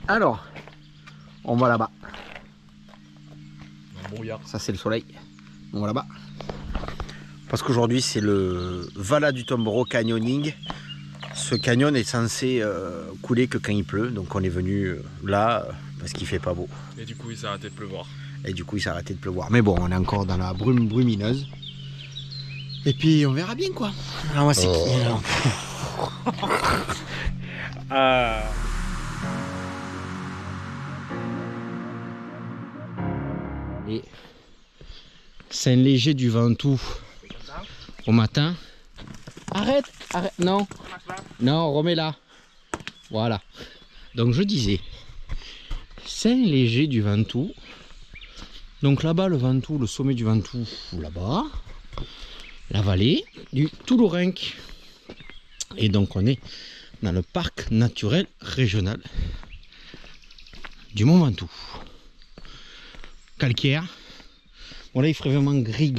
Alors, on va là-bas. Un brouillard. Ça c'est le soleil. On va là-bas. Parce qu'aujourd'hui c'est le Vala du Tomboro Canyoning. Ce canyon est censé couler que quand il pleut. Donc on est venu là parce qu'il fait pas beau. Et du coup il s'est arrêté de pleuvoir. Et du coup il s'est arrêté de pleuvoir. Mais bon, on est encore dans la brume brumineuse. Et puis on verra bien quoi. Alors moi c'est qui alors Et c'est un léger du Ventoux au matin. Arrête, arrête, non, non, remets-la. Voilà. Donc je disais, c'est un léger du Ventoux. Donc là-bas, le Ventoux, le sommet du Ventoux, là-bas, la vallée du Toulourenc. Et donc on est dans le parc naturel régional du Mont Ventoux. Calcaire. Bon là il ferait vraiment gris.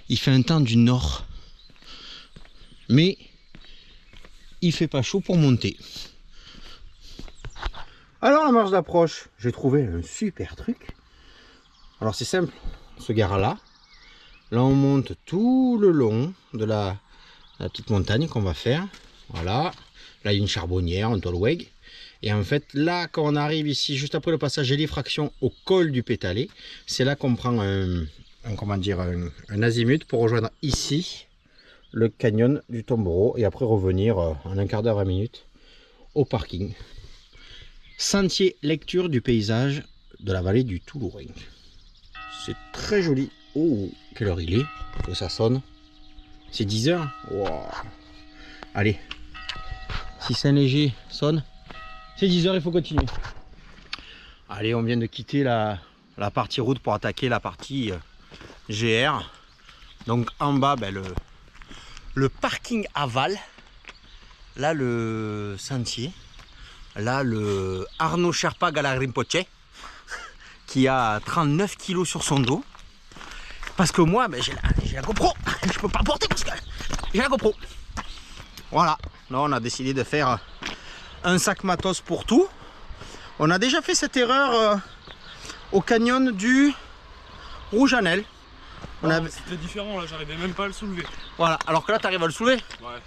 Il fait un temps du nord. Mais il fait pas chaud pour monter. Alors la marche d'approche, j'ai trouvé un super truc. Alors c'est simple, on se gare là. Là on monte tout le long de la petite montagne qu'on va faire. Voilà. Là il y a une charbonnière, un tolweg. Et en fait, là, quand on arrive ici, juste après le passage et l'effraction au col du Pétalé, c'est là qu'on prend un azimut pour rejoindre ici le canyon du Tomboro et après revenir en un quart d'heure, 20 minutes au parking. Sentier lecture du paysage de la vallée du Toulourenc. C'est très joli. Oh, quelle heure il est? Que ça sonne. C'est 10 h. Wow. Allez, si c'est un léger sonne. C'est 10 h, il faut continuer. Allez, on vient de quitter la partie route pour attaquer la partie GR. Donc en bas, ben, le parking aval. Là, le sentier. Là, le Arnaud Sherpa Galagrimpoche qui a 39 kg sur son dos. Parce que moi, ben, j'ai la GoPro. Je peux pas porter parce que j'ai la GoPro. Voilà. Là, on a décidé de faire un sac matos pour tout. On a déjà fait cette erreur au canyon du Rouge-Anel. C'était différent là, j'arrivais même pas à le soulever. Voilà, alors que là tu arrives à le soulever. Ouais.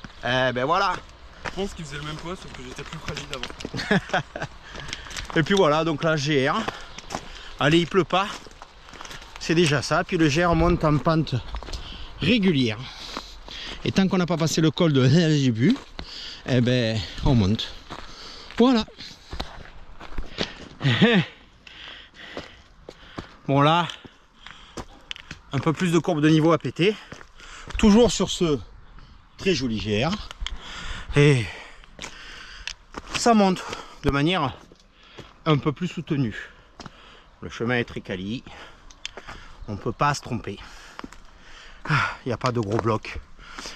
Eh ben voilà. Je pense qu'il faisait le même poids sauf que j'étais plus fragile avant. Et puis voilà, donc là GR. Allez, il pleut pas. C'est déjà ça. Puis le GR monte en pente régulière. Et tant qu'on n'a pas passé le col de Début, eh ben on monte. Voilà. Bon là, un peu plus de courbe de niveau à péter. Toujours sur ce très joli GR. Et ça monte de manière un peu plus soutenue. Le chemin est très quali. On ne peut pas se tromper. Il n'y a pas de gros blocs.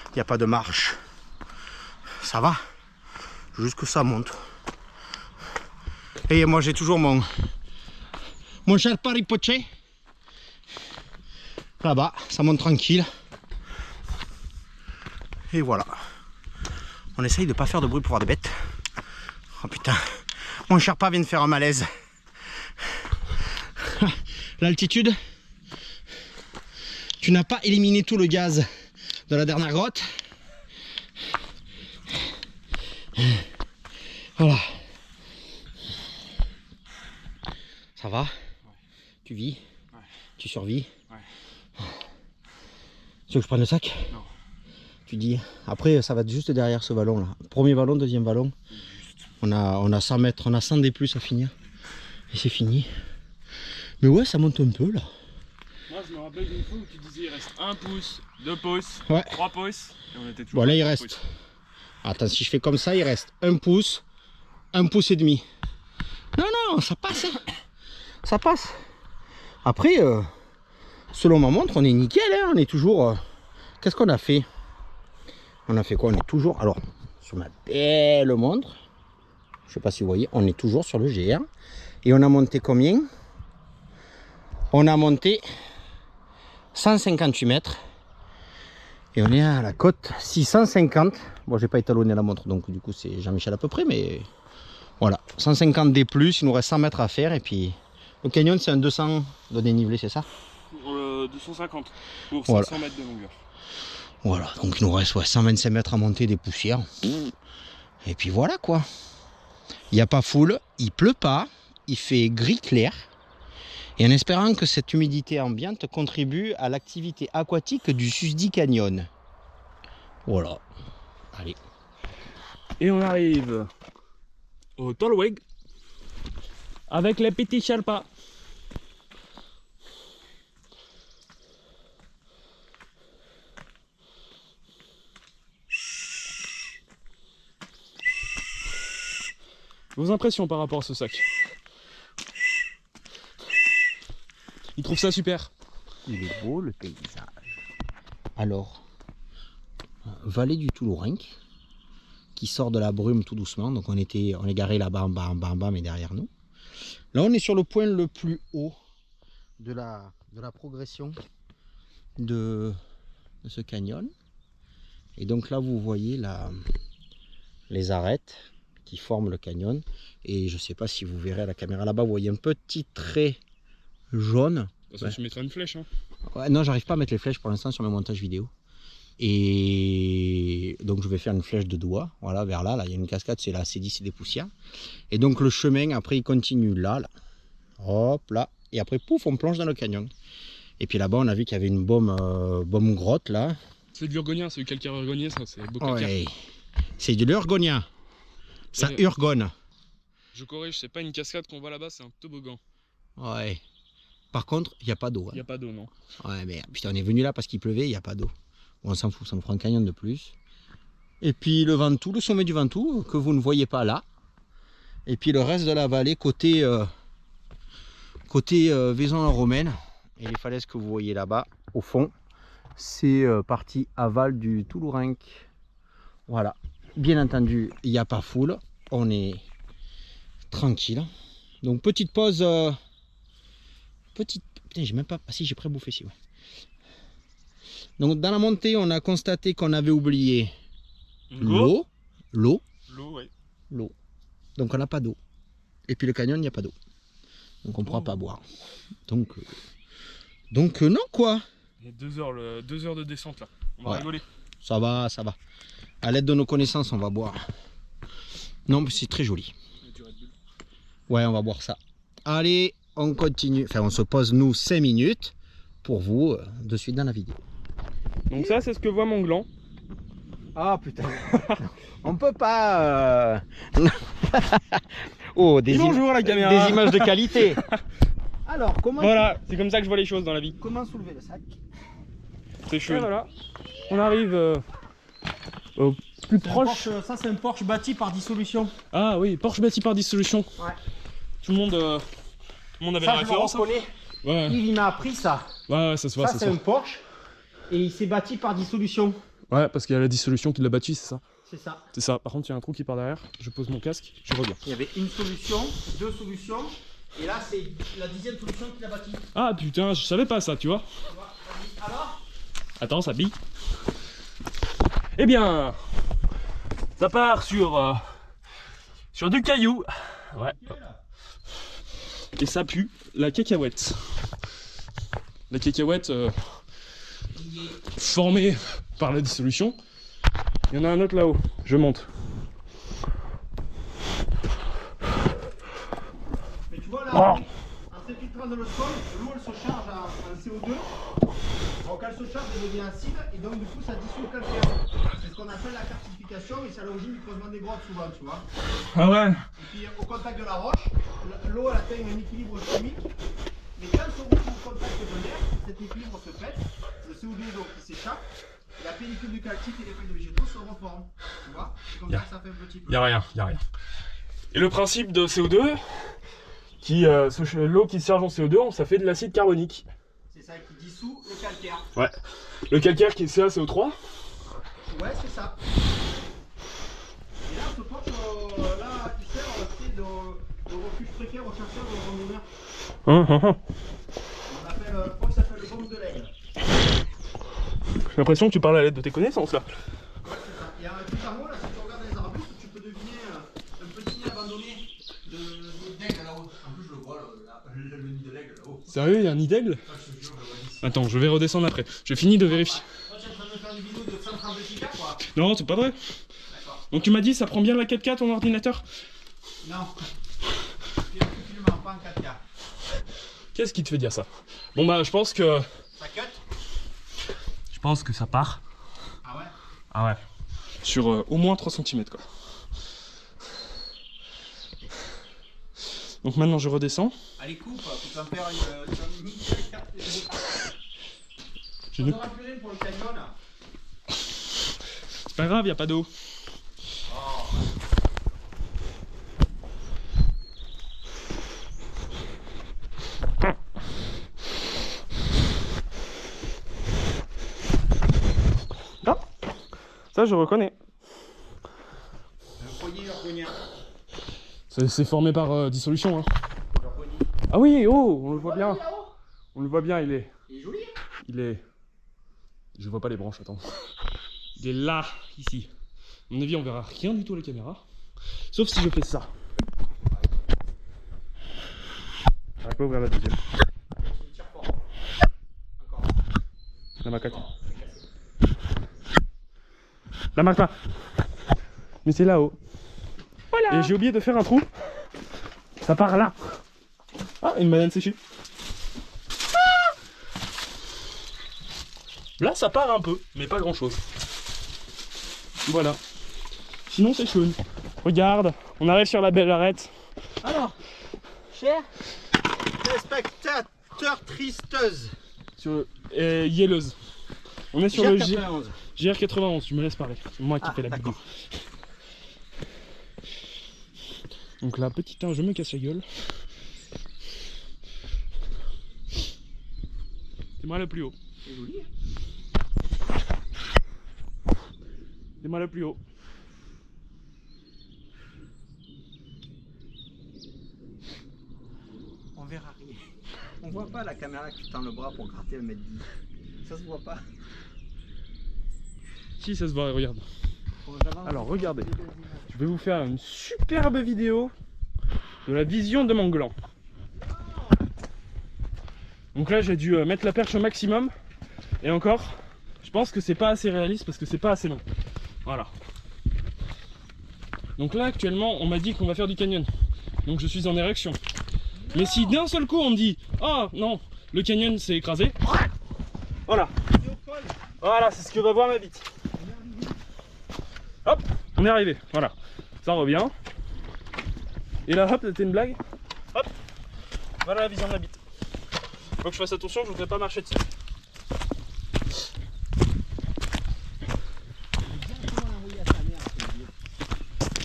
Il n'y a pas de marche. Ça va. Juste que ça monte. Et moi j'ai toujours mon cher Paripoche. Là-bas, ça monte tranquille. Et voilà. On essaye de pas faire de bruit pour voir des bêtes. Oh putain. Mon Sherpa vient de faire un malaise. L'altitude. Tu n'as pas éliminé tout le gaz de la dernière grotte. Voilà. Ça va? Ouais. Tu vis? Ouais. Tu survis? Ouais. Tu veux que je prenne le sac? Non. Tu dis, après ça va être juste derrière ce vallon là. Premier vallon, deuxième vallon. On a 100 mètres, on a 100 des plus à finir. Et c'est fini. Mais ouais, ça monte un peu là. Moi je me rappelle d'une fois où tu disais il reste 1 pouce, 2 pouces, ouais. 3 pouces. Et on était toujours bon là il reste. Attends, si je fais comme ça, il reste 1 pouce, 1 pouce et demi. Non, non, ça passe. Hein. Ça passe. Après, selon ma montre, on est nickel. Hein. On est toujours... Qu'est-ce qu'on a fait? On a fait quoi? On est toujours... Alors, sur ma belle montre, je sais pas si vous voyez, on est toujours sur le GR. Et on a monté combien? On a monté 158 mètres. Et on est à la côte 650. Bon, j'ai pas étalonné la montre, donc du coup c'est Jean-Michel à peu près, mais voilà. 150 D+, il nous reste 100 mètres à faire. Et puis le canyon, c'est un 200 de dénivelé, c'est ça? Pour 250 pour Voilà. 500 mètres de longueur. Voilà, donc il nous reste 125 mètres à monter des poussières. Et puis voilà quoi. Il n'y a pas foule, il pleut pas, il fait gris clair. Et en espérant que cette humidité ambiante contribue à l'activité aquatique du susdit canyon. Voilà. Allez. Et on arrive au Tolweg avec les petits Sherpas. Vos impressions par rapport à ce sac? Il trouve ça super. Il est beau le paysage. Alors, vallée du Toulourenc, qui sort de la brume tout doucement. Donc on est garé là-bas en bas, mais derrière nous. Là on est sur le point le plus haut de la progression de ce canyon. Et donc là vous voyez les arêtes qui forment le canyon. Et je ne sais pas si vous verrez à la caméra là-bas, vous voyez un petit trait jaune. Ça, tu mettras une flèche. Hein. Ouais, non, j'arrive pas à mettre les flèches pour l'instant sur mes montages vidéo. Et donc je vais faire une flèche de doigt, voilà, vers là, il y a une cascade, c'est la C10 et des poussières. Et donc le chemin, après il continue là, hop, là, et après pouf, on plonge dans le canyon. Et puis là-bas, on a vu qu'il y avait une baume grotte là. C'est de l'urgonien, c'est du calcaire urgonien, ça, c'est beau calcaire. Ouais, c'est de l'urgonien, ça urgone. Je corrige, c'est pas une cascade qu'on voit là-bas, c'est un toboggan. Ouais. Par contre, il n'y a pas d'eau. Il n'y a pas d'eau, non. Ouais, mais putain, on est venu là parce qu'il pleuvait, il n'y a pas d'eau. Bon, on s'en fout, ça nous fera un canyon de plus. Et puis le Ventoux, le sommet du Ventoux, que vous ne voyez pas là. Et puis le reste de la vallée, côté Vaison-la-Romaine. Et les falaises que vous voyez là-bas, au fond, c'est partie aval du Toulourenc. Voilà. Bien entendu, il n'y a pas foule. On est tranquille. Donc petite pause... Putain, j'ai même pas... Ah si, j'ai pré-bouffé ici, ouais. Donc dans la montée, on a constaté qu'on avait oublié l'eau. L'eau, ouais. L'eau. Donc on n'a pas d'eau. Et puis le canyon, il n'y a pas d'eau. Donc on ne pourra pas boire. Donc non quoi. Il y a 2 heures de descente là. On va rigoler. Ça va, ça va. À l'aide de nos connaissances, on va boire. Non, mais c'est très joli. Ouais, on va boire ça. Allez, on continue. Enfin, on se pose nous 5 minutes pour vous de suite dans la vidéo. Donc ça, c'est ce que voit mon gland. Ah putain. On peut pas... Oh, Bonjour la caméra. Des images de qualité. Alors, comment... Voilà, c'est comme ça que je vois les choses dans la vie. Comment soulever le sac? C'est chaud. Voilà. On arrive au plus proche. Ça, c'est un Porsche bâti par dissolution. Ah oui, Porsche bâti par dissolution. Ouais. Tout le monde avait Ça, la référence. Ouais. Il m'a appris ça. Ouais, ça se voit. Ça, c'est un Porsche. Et il s'est bâti par dissolution. Ouais, parce qu'il y a la dissolution qui l'a bâti, c'est ça. C'est ça. C'est ça. Par contre, il y a un trou qui part derrière. Je pose mon casque, je reviens. Il y avait une solution, 2 solutions. Et là, c'est la 10e solution qu'il a bâti. Ah putain, je savais pas ça, tu vois. Alors ? Attends, ça bille. Eh bien, ça part sur du caillou. Ouais. Et ça pue la cacahuète. La cacahuète formée par la dissolution. Il y en a un autre là-haut. Je monte. Mais tu vois là, en s'infiltrant dans le sol, l'eau elle se charge en CO2. Donc elle se charge, elle devient acide et donc du coup ça dissout le calcaire. C'est ce qu'on appelle la calcification et c'est à l'origine du creusement des grottes souvent, tu vois. Ah ouais. Et puis au contact de la roche, l'eau elle atteint un équilibre chimique. Mais quand on se retrouve au contact de l'air, cet équilibre se pète, le CO2 donc qui s'échappe, et la pellicule du calcite et les feuilles de végétaux se reforment. Tu vois? C'est comme ça que ça fait un petit peu. Y a rien. Et le principe de CO2, l'eau qui se charge en CO2, ça fait de l'acide carbonique. C'est ça qui dissout le calcaire. Ouais. Le calcaire qui est CaCO3. Ouais, c'est ça. Et là, ce Porsche, là, il sert de refuge précaire aux chercheurs de randonneurs. On appelle, je crois que ça s'appelle le bombe de l'aigle. l'impression que tu parles à l'aide de tes connaissances là. Et tout en haut, là, si tu regardes les arbustes, tu peux deviner un petit nid abandonné d'aigle là-haut. En plus, je le vois, le nid de l'aigle là-haut. Sérieux, il y a un nid d'aigle? Ah, je te jure, je le vois d'ici. Attends, je vais redescendre après. J'ai fini de vérifier. Toi, tu es en train de me faire une vidéo de 130 gigas, quoi. Non, c'est pas vrai. D'accord. Donc tu m'as dit, ça prend bien la 4K ton ordinateur? Non. Filme pas en 4K. Qu'est-ce qui te fait dire ça? Bon bah, je pense que... Ça cut? Je pense que ça part. Ah ouais? Ah ouais. Sur au moins 3 cm quoi. Donc maintenant je redescends. Allez, coupe, tu vas me faire une Je on ne... aura plus rien pour le canyon là. C'est pas grave, y a pas d'eau. Ah, ça je reconnais. Un poignet orgonien. C'est formé par dissolution. Hein. Ah oui, oh, on le voit bien. On le voit bien, il est... Il est joli. Il est... Je vois pas les branches, attends. Il est là, ici. À mon avis, on verra rien du tout à la caméra. Sauf si je fais ça. J'arrive pas à ouvrir la deuxième. La macaque. La marque pas. Mais c'est là-haut. Voilà. Et j'ai oublié de faire un trou. Ça part là. Ah, une banane séchée. Ah, là, ça part un peu, mais pas grand-chose. Voilà. Sinon, c'est chouette. Regarde, on arrive sur la belle arête. Alors, cher spectateur tristeuse. Sur Yelleuse. On est sur le GR91. GR91, tu me laisses parler. C'est moi qui fais la vidéo. Donc là, petit 1, je me casse la gueule. C'est moi le plus haut. C'est joli. C'est moi le plus haut. On verra rien. On voit pas la caméra qui tend le bras pour gratter le mètre 10. Ça se voit pas. Si, ça se voit, regarde. Bon, j'avance. Alors, regardez. Je vais vous faire une superbe vidéo de la vision de mon gland. Donc là, j'ai dû mettre la perche au maximum. Et encore, je pense que c'est pas assez réaliste parce que c'est pas assez long. Voilà. Donc là, actuellement, on m'a dit qu'on va faire du canyon. Donc je suis en érection. Mais si d'un seul coup on me dit « Oh non, le canyon s'est écrasé », voilà. Voilà, c'est ce que va voir ma bite. Hop, on est arrivé, voilà. Ça revient. Et là, hop, c'était une blague. Hop, voilà la vision de la bite. Faut que je fasse attention, je voudrais pas marcher dessus.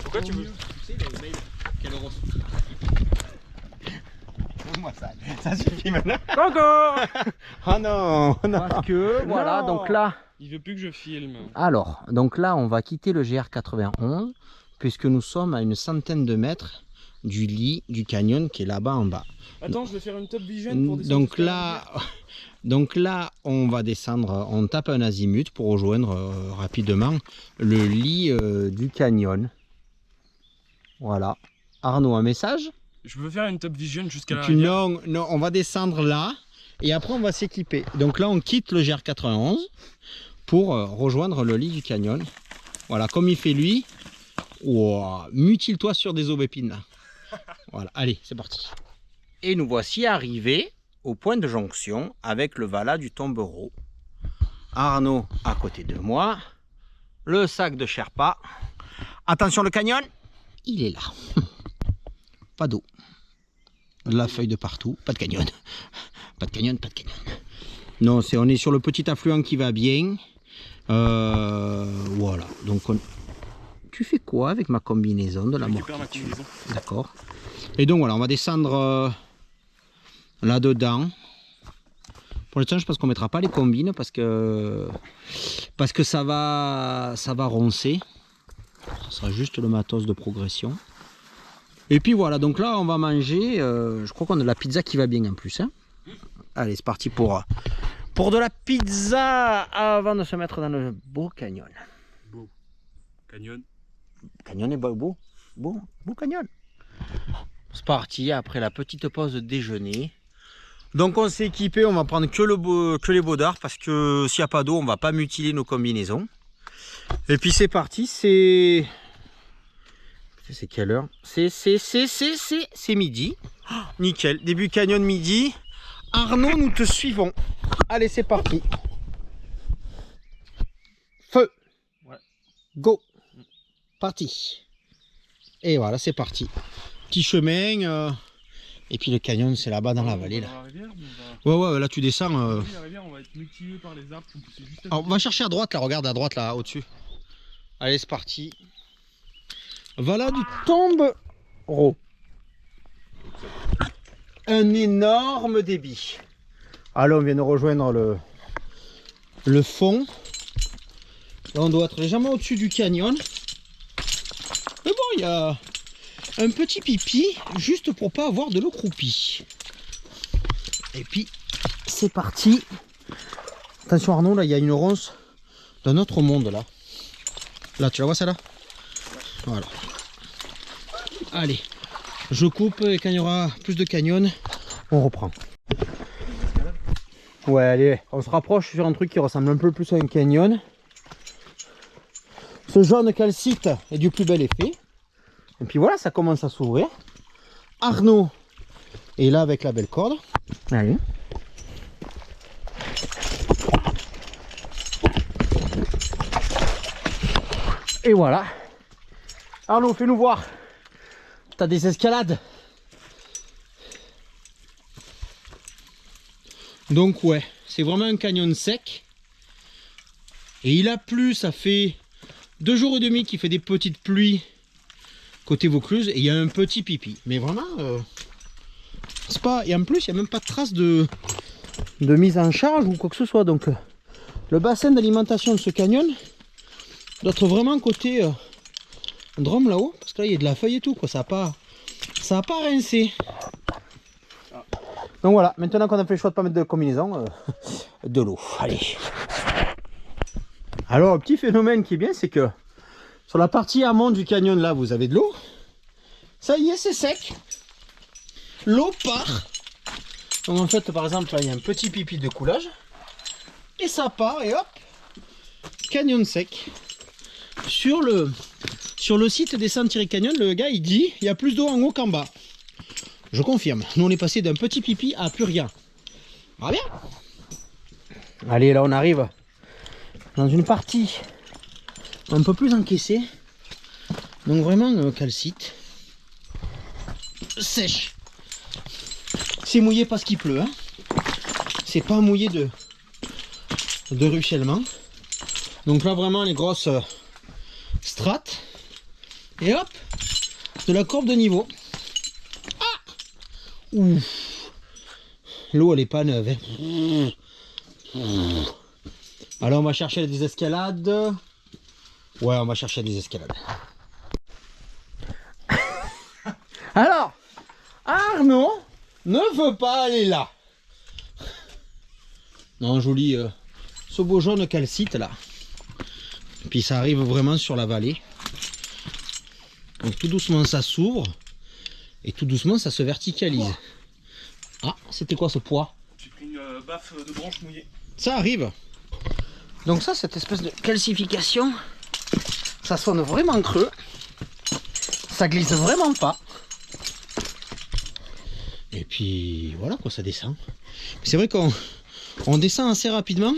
Pourquoi tu veux? Tu sais, le mail, quel euro. Moi ça suffit maintenant. Encore. Oh non, non. Parce que voilà, Non. donc là. Il veut plus que je filme. Alors, donc là, on va quitter le GR91 puisque nous sommes à une centaine de mètres du lit du canyon qui est là-bas en bas. Attends, je vais faire une top vision pour descendre. Donc là, on va descendre, on tape un azimut pour rejoindre rapidement le lit du canyon. Voilà. Arnaud, un message? Je veux faire une top vision jusqu'à la Non, non, on va descendre là et après on va s'équiper. Donc là, on quitte le GR91 pour rejoindre le lit du canyon. Voilà, comme il fait lui. Wow, mutile-toi sur des aubépines là. Voilà, allez, c'est parti. Et nous voici arrivés au point de jonction avec le Vala du Tombereau. Arnaud à côté de moi. Le sac de Sherpa. Attention, le canyon, il est là. Pas d'eau. De la feuille de partout. Pas de canyon. Pas de canyon, pas de canyon. Non, on est sur le petit affluent qui va bien. Voilà. Donc, tu fais quoi avec ma combinaison de la mort? D'accord. Et donc, voilà, on va descendre là-dedans. Pour l'instant, je pense qu'on ne mettra pas les combines parce que ça va roncer. Ce sera juste le matos de progression. Et puis voilà, donc là on va manger, je crois qu'on a de la pizza qui va bien en plus. Hein. Allez, c'est parti pour pour de la pizza avant de se mettre dans le beau canyon. Beau. Canyon. Canyon est beau canyon. C'est parti après la petite pause de déjeuner. Donc on s'est équipé, on va prendre que les bodards parce que s'il n'y a pas d'eau, on va pas mutiler nos combinaisons. Et puis c'est parti, c'est quelle heure? C'est midi. Oh, nickel, début canyon midi. Arnaud, nous te suivons. Allez, c'est parti. Feu. Ouais. Go. Parti. Et voilà, c'est parti. Petit chemin. Et puis le canyon, c'est là-bas dans la vallée. Là. Ouais, là tu descends. La rivière, on va être mutilé par les arbres qui sont poussés juste à Alors, on va chercher à droite, là, regarde à droite, là, au-dessus. Allez, c'est parti. Voilà du tombereau. Un énorme débit. Alors, on vient de rejoindre le fond. Là, on doit être légèrement au-dessus du canyon. Mais bon, il y a un petit pipi juste pour pas avoir de l'eau croupie. Et puis c'est parti. Attention Arnaud, là il y a une ronce d'un autre monde là. Là tu la vois celle-là? Voilà. Allez, je coupe et quand il y aura plus de canyon, on reprend. Ouais allez, on se rapproche sur un truc qui ressemble un peu plus à un canyon. Ce jaune calcite est du plus bel effet. Et puis voilà, ça commence à s'ouvrir. Arnaud est là avec la belle corde. Allez. Et voilà. Arnaud, fais-nous voir. T'as des escalades. Donc ouais, c'est vraiment un canyon sec. Et il a plu, ça fait 2 jours et demi qu'il fait des petites pluies côté Vaucluse et il y a un petit pipi. Mais vraiment, c'est pas. Et en plus, il n'y a même pas de trace de mise en charge ou quoi que ce soit. Donc, le bassin d'alimentation de ce canyon doit être vraiment côté Drôme là-haut. Parce que là, il y a de la feuille et tout, quoi. Ça a pas rincé. Donc voilà, maintenant qu'on a fait le choix de pas mettre de combinaison, de l'eau. Allez. Alors, un petit phénomène qui est bien, c'est que sur la partie amont du canyon, là, vous avez de l'eau. Ça y est, c'est sec. L'eau part. Donc en fait, par exemple, là, il y a un petit pipi de coulage. Et ça part, et hop, canyon sec. Sur le site des Sentieri Canyon, le gars, il dit, il y a plus d'eau en haut qu'en bas. Je confirme. Nous, on est passé d'un petit pipi à plus rien. Va bien. Allez, là, on arrive dans une partie un peu plus encaissée. Donc vraiment calcite. Sèche. C'est mouillé parce qu'il pleut. Hein. C'est pas mouillé de ruissellement. Donc là vraiment les grosses strates. Et hop, de la courbe de niveau. Ah, ouf. L'eau elle est pas neuve. Hein. Alors on va chercher des escalades. Ouais, on va chercher des escalades. Alors, Arnaud ne veut pas aller là. Non, joli, ce beau jaune calcite là. Et puis ça arrive vraiment sur la vallée. Donc tout doucement ça s'ouvre. Et tout doucement ça se verticalise. Ah, c'était quoi ce poids? J'ai pris une baffe de branche mouillée. Ça arrive. Donc ça, cette espèce de calcification, ça sonne vraiment creux. Ça glisse vraiment pas. Et puis voilà quoi, ça descend. C'est vrai qu'on descend assez rapidement.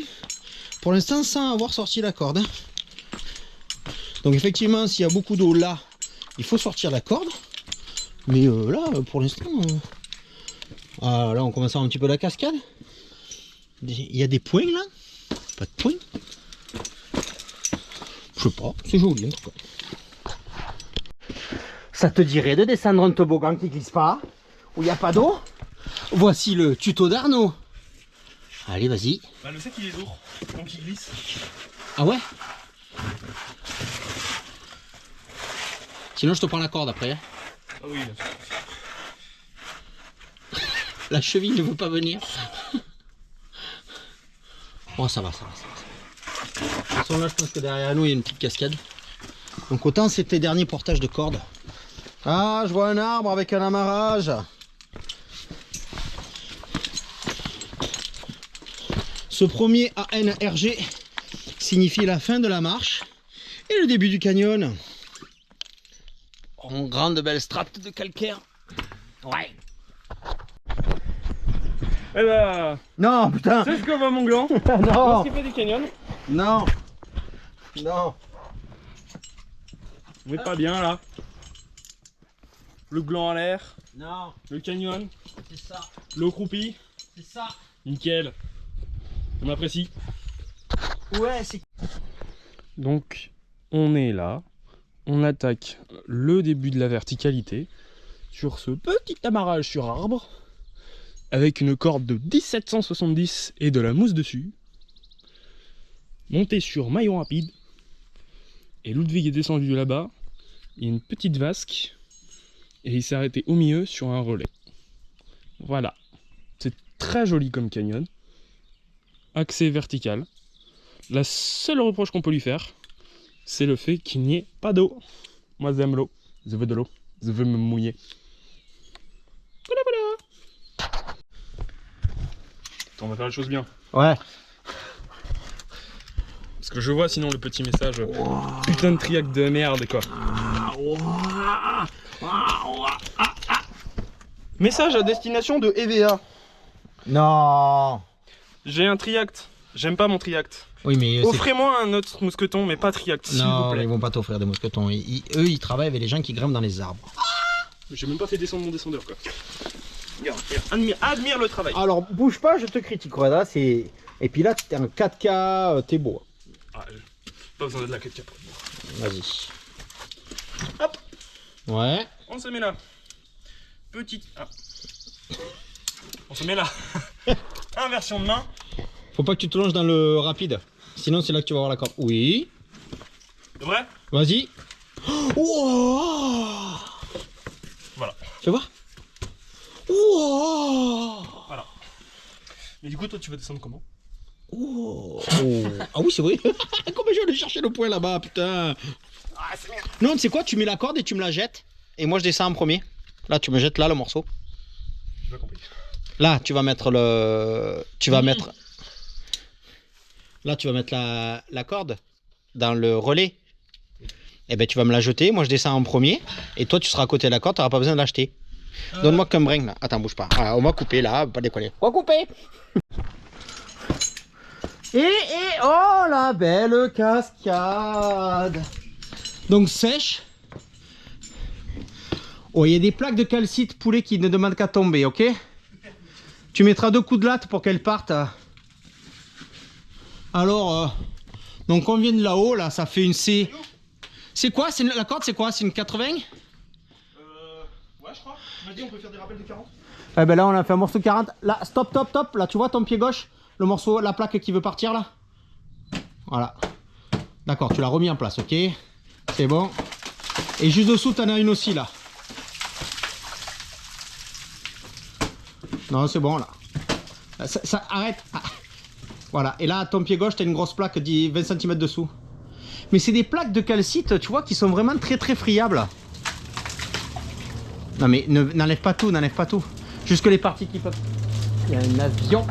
Pour l'instant sans avoir sorti la corde. Donc effectivement, s'il y a beaucoup d'eau là, il faut sortir la corde. Mais là, pour l'instant, ah, là on commence à avoir un petit peu la cascade. Il y a des points là. Pas de points. Je sais pas, c'est joli en tout cas. Ça te dirait de descendre un toboggan qui glisse pas, où il n'y a pas d'eau? Voici le tuto d'Arnaud. Allez, vas-y. Bah, le sac il est lourd, donc il glisse. Ah ouais? Sinon je te prends la corde après. Hein. Ah oui, bien sûr. La cheville ne veut pas venir. Oh, ça va, ça va, ça va. De toute façon, là, je pense que derrière nous, il y a une petite cascade. Donc, autant c'était dernier portage de corde. Ah, je vois un arbre avec un amarrage. Ce premier ANRG signifie la fin de la marche et le début du canyon. En grande belle strate de calcaire. Ouais. Eh bah, Non, putain. c'est ce que va mon gland. Non. Qui fait du canyon. Non. Non. On est pas bien là. Le gland à l'air, Non. le canyon, C'est ça. l'eau croupie. C'est ça. Nickel. On apprécie. Ouais, c'est... Donc, on est là. On attaque le début de la verticalité sur ce petit amarrage sur arbre avec une corde de 1770 et de la mousse dessus. Monté sur maillon rapide. Et Ludwig est descendu là-bas. Il y a une petite vasque. Et il s'est arrêté au milieu sur un relais. Voilà. C'est très joli comme canyon. Accès vertical. La seule reproche qu'on peut lui faire, c'est le fait qu'il n'y ait pas d'eau. Moi j'aime l'eau. Je veux de l'eau. Je veux me mouiller. Voilà, voilà. Attends, on va faire les choses bien. Ouais. Parce que je vois sinon le petit message. Putain de triac de merde quoi. Message à destination de EVA. Non. J'ai un triact. J'aime pas mon triact. Oui, mais... Offrez-moi un autre mousqueton, mais pas triact, s'il vous Non, plaît. ils vont pas t'offrir des mousquetons. Eux, ils travaillent avec les gens qui grimpent dans les arbres. J'ai même pas fait descendre mon descendeur quoi. Regarde, admire le travail. Alors, bouge pas, je te critiquerai. Là, c'est... Et puis là, t'es en 4K, t'es beau. Ah, pas besoin de la 4K. Vas-y. Hop, Ouais. on se met là. Petite. Ah. On se met là. Inversion de main. Faut pas que tu te longes dans le rapide. Sinon, c'est là que tu vas avoir la corde. Oui. De vrai? Vas-y. Oh. Voilà. Fais voir. Oh. Voilà. Mais du coup, toi, tu vas descendre comment? Oh. Ah oui, c'est vrai. Comment je vais aller chercher le point là-bas, putain. Ah, c'est bien. Non, tu sais quoi, tu mets la corde et tu me la jettes. Et moi, je descends en premier. Là, tu me jettes là le morceau. J'ai pas compris. Là, tu vas mettre le... Tu vas mettre... Là, tu vas mettre la corde dans le relais. Et ben, tu vas me la jeter. Moi, je descends en premier. Et toi, tu seras à côté de la corde. Tu n'auras pas besoin de l'acheter. Donne-moi comme bringue, là. Attends, bouge pas. Ah, on va couper, là. Pas décoller. On va couper. Et oh, la belle cascade. Donc, sèche. Oh, il y a des plaques de calcite poulet qui ne demandent qu'à tomber, ok? Tu mettras 2 coups de latte pour qu'elles partent. Alors, donc on vient de là-haut, là, ça fait une C. C'est quoi? La corde, c'est quoi? C'est une 80? Ouais, je crois. Tu m'as dit on peut faire des rappels de 40. Eh ben là, on a fait un morceau 40. Là, stop, stop, stop. Là, tu vois ton pied gauche? Le morceau, la plaque qui veut partir, là? Voilà. D'accord, tu l'as remis en place, ok? C'est bon. Et juste dessous, t'en as une aussi, là. Non, c'est bon, là. Ça arrête. Ah. Voilà. Et là, à ton pied gauche, t'as une grosse plaque de 20 cm dessous. Mais c'est des plaques de calcite, tu vois, qui sont vraiment très très friables. Non mais n'enlève pas tout, n'enlève pas tout. Jusque les parties qui peuvent... Il y a un avion.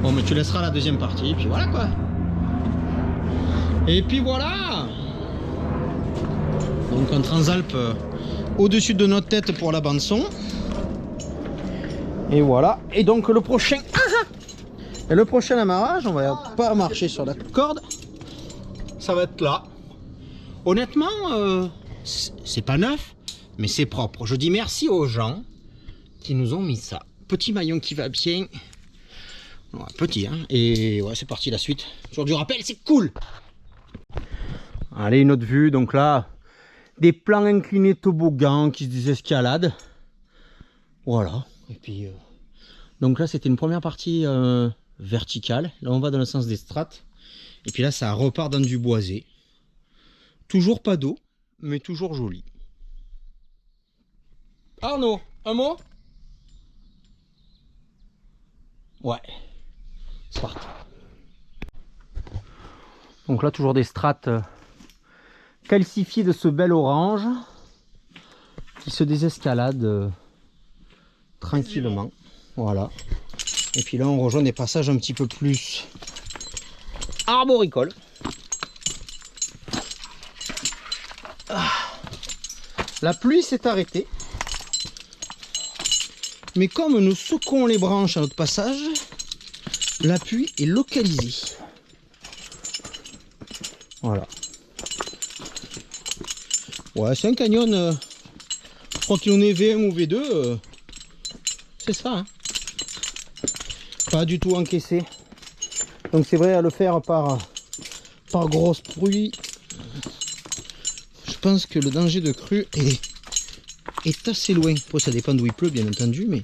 Bon, mais tu laisseras la deuxième partie, puis voilà quoi. Et puis voilà. Donc un Transalp au-dessus de notre tête pour la bande son. Et voilà. Et donc le prochain... Et le prochain amarrage, on va pas marcher sur la corde. Ça va être là. Honnêtement, c'est pas neuf, mais c'est propre. Je dis merci aux gens qui nous ont mis ça. Petit maillon qui va bien. Ouais, petit, hein. Et ouais, c'est parti la suite. Sur du rappel, c'est cool. Allez, une autre vue. Donc là, des plans inclinés toboggan qui se désescaladent. Voilà. Et puis, donc là, c'était une première partie verticale. Là, on va dans le sens des strates. Et puis là, ça repart dans du boisé. Toujours pas d'eau, mais toujours joli. Arnaud, un mot? Ouais, c'est parti. Donc là, toujours des strates calcifiées de ce bel orange qui se désescalade tranquillement. Voilà. Et puis là, on rejoint des passages un petit peu plus arboricoles. La pluie s'est arrêtée. Mais comme nous secouons les branches à notre passage, la pluie est localisée. Voilà. Ouais, c'est un canyon, je crois qu'il en est V1 ou V2. C'est ça, hein. Pas du tout encaissé. Donc c'est vrai, à le faire par grosse pluie, je pense que le danger de crue est assez loin. Après, ça dépend d'où il pleut, bien entendu, mais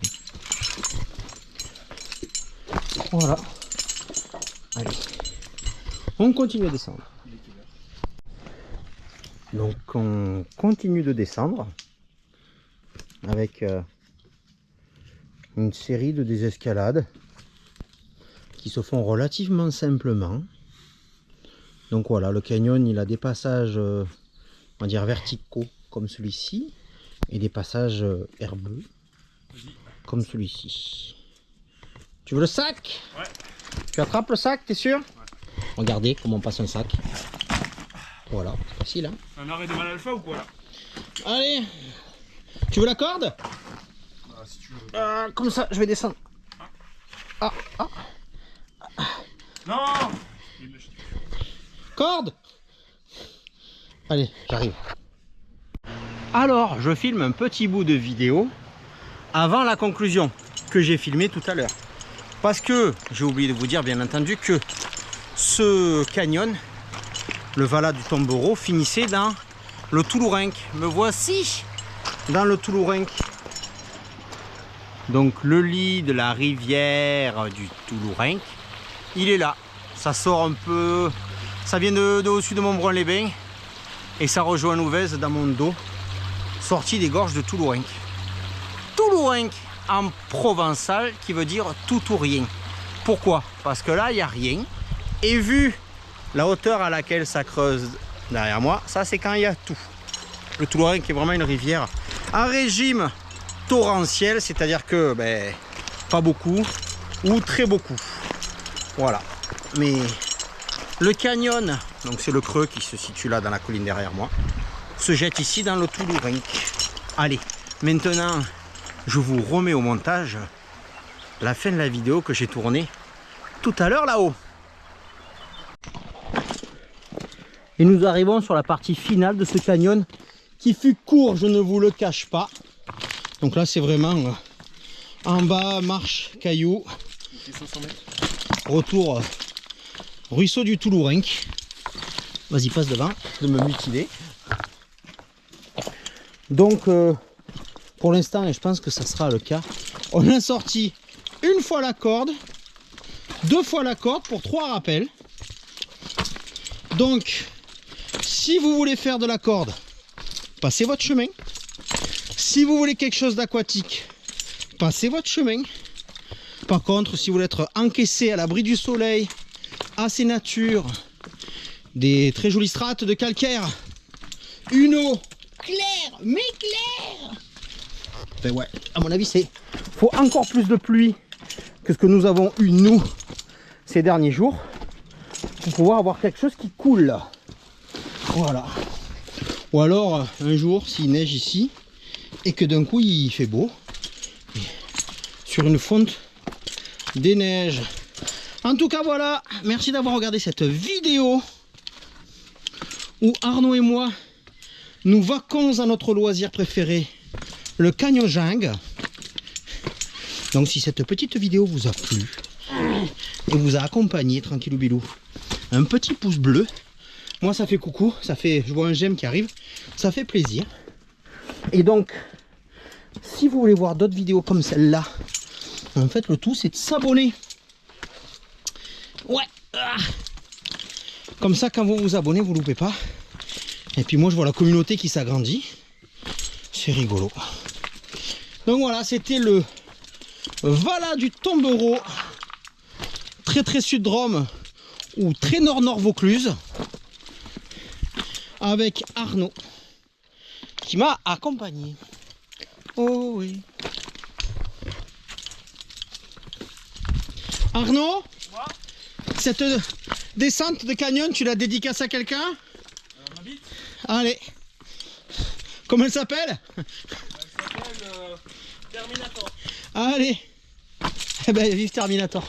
voilà. Allez, on continue à descendre. Donc on continue de descendre avec une série de désescalades qui se font relativement simplement. Donc voilà, le canyon il a des passages on va dire verticaux comme celui-ci et des passages herbeux comme celui-ci. Tu veux le sac? Ouais. Tu attrapes le sac, t'es sûr? Ouais. Regardez comment on passe un sac. Voilà, facile hein. Un arrêt de mal alpha ou quoi là? Allez, tu veux la corde? Ah, si tu veux. Comme ça, je vais descendre. Ah, ah. Non. Corde. Allez, j'arrive. Alors, je filme un petit bout de vidéo avant la conclusion que j'ai filmée tout à l'heure. Parce que, j'ai oublié de vous dire bien entendu que ce canyon, le Vala du Tombereau, finissait dans le Toulourenc. Me voici dans le Toulourenc. Donc le lit de la rivière du Toulourenc, il est là. Ça sort un peu, ça vient de au-dessus de Montbrun-les-Bains et ça rejoint Louvèze dans mon dos, sorti des gorges de Toulourenc. Toulourenc en provençal qui veut dire tout ou rien. Pourquoi? Parce que là il n'y a rien et vu la hauteur à laquelle ça creuse derrière moi, ça c'est quand il y a tout. Le Toulourenc est vraiment une rivière en régime torrentiel, c'est-à-dire que pas beaucoup ou très beaucoup. Voilà. Mais le canyon, donc c'est le creux qui se situe là dans la colline derrière moi, se jette ici dans le Toulourenc. Allez, maintenant je vous remets au montage la fin de la vidéo que j'ai tournée tout à l'heure là-haut. Et nous arrivons sur la partie finale de ce canyon qui fut court, je ne vous le cache pas. Donc là c'est vraiment en bas, marche, cailloux, retour ruisseau du Toulourenc. Vas-y, passe devant, de me mutiler. Donc pour l'instant, et je pense que ça sera le cas, on a sorti une fois la corde, 2 fois la corde pour 3 rappels. Donc si vous voulez faire de la corde, passez votre chemin. Si vous voulez quelque chose d'aquatique, passez votre chemin. Par contre, si vous voulez être encaissé à l'abri du soleil, assez nature, des très jolies strates de calcaire, une eau claire, mais claire, ben ouais, à mon avis, faut encore plus de pluie que ce que nous avons eu nous ces derniers jours pour pouvoir avoir quelque chose qui coule. Voilà. Ou alors un jour s'il neige ici et que d'un coup il fait beau sur une fonte des neiges. En tout cas voilà, merci d'avoir regardé cette vidéo où Arnaud et moi nous vaquons à notre loisir préféré, le Canyon-Jing. Donc si cette petite vidéo vous a plu et vous a accompagné tranquillou bilou, un petit pouce bleu, moi ça fait coucou, ça fait, je vois un j'aime qui arrive, ça fait plaisir. Et donc si vous voulez voir d'autres vidéos comme celle-là, en fait le tout c'est de s'abonner. Ouais, comme ça quand vous vous abonnez vous loupez pas. Et puis moi je vois la communauté qui s'agrandit, c'est rigolo. Donc voilà, c'était le Vala du Tombereau très sud de Rome ou très nord Vaucluse avec Arnaud qui m'a accompagné. Oh oui. Arnaud, Moi, cette descente de canyon, tu la dédicaces à quelqu'un? ma bite, Allez. Comment elle s'appelle? elle s'appelle Terminator. Allez. Eh ben, vive Terminator.